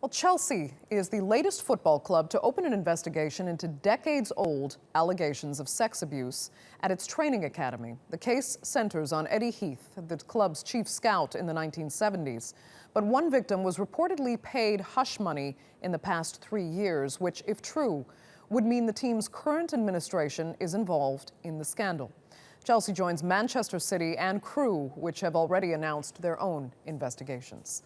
Well, Chelsea is the latest football club to open an investigation into decades-old allegations of sex abuse at its training academy. The case centers on Eddie Heath, the club's chief scout in the 1970s. But one victim was reportedly paid hush money in the past 3 years, which, if true, would mean the team's current administration is involved in the scandal. Chelsea joins Manchester City and Crewe, which have already announced their own investigations.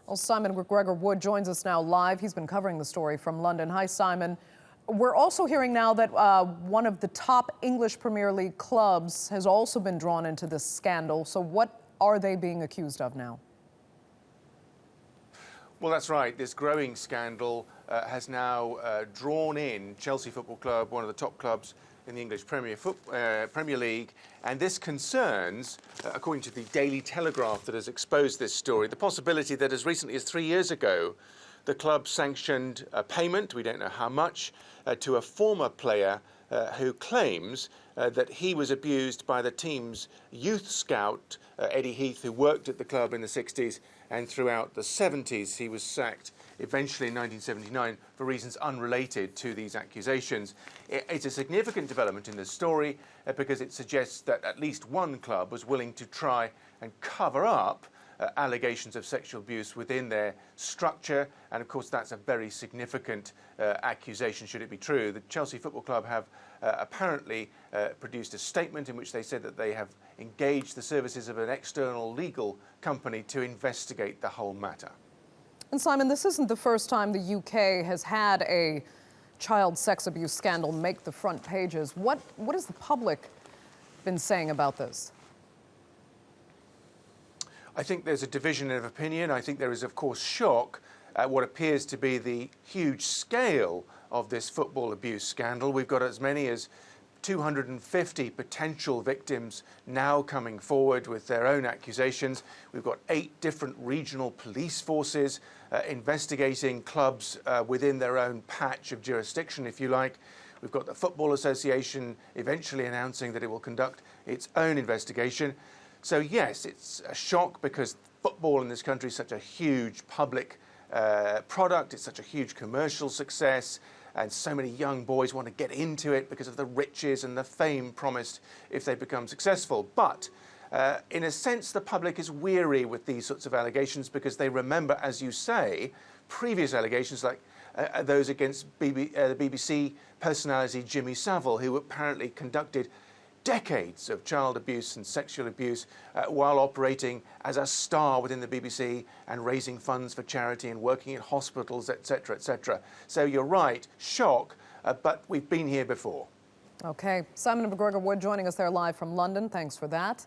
Well, Simon McGregor-Wood joins us now live. He's been covering the story from London. Hi, Simon. We're also hearing now that one of the top English Premier League clubs has also been drawn into this scandal. So what are they being accused of now? Well, that's right. This growing scandal has now drawn in Chelsea Football Club, one of the top clubs in the English Premier League, and this concerns, according to the Daily Telegraph that has exposed this story, the possibility that as recently as 3 years ago, the club sanctioned a payment, we don't know how much, to a former player who claims that he was abused by the team's youth scout, Eddie Heath, who worked at the club in the 60s and throughout the 70s. He was sacked eventually in 1979 for reasons unrelated to these accusations. It's a significant development in this story because it suggests that at least one club was willing to try and cover up allegations of sexual abuse within their structure, and of course that's a very significant accusation should it be true. The Chelsea Football Club have apparently produced a statement in which they said that they have engaged the services of an external legal company to investigate the whole matter. And Simon, this isn't the first time the UK has had a child sex abuse scandal make the front pages. What has the public been saying about this? I think there's a division of opinion. I think there is, of course, shock at what appears to be the huge scale of this football abuse scandal. We've got as many as 250 potential victims now coming forward with their own accusations. We've got 8 different regional police forces investigating clubs within their own patch of jurisdiction, if you like. We've got the Football Association eventually announcing that it will conduct its own investigation. So yes, it's a shock because football in this country is such a huge public product, it's such a huge commercial success, and so many young boys want to get into it because of the riches and the fame promised if they become successful. But in a sense, the public is weary with these sorts of allegations because they remember, as you say, previous allegations like those against the BBC personality Jimmy Savile, who apparently conducted decades of child abuse and sexual abuse while operating as a star within the BBC and raising funds for charity and working in hospitals, etc., etc. So you're right, shock, but we've been here before. Okay, Simon McGregor-Wood joining us there live from London. Thanks for that.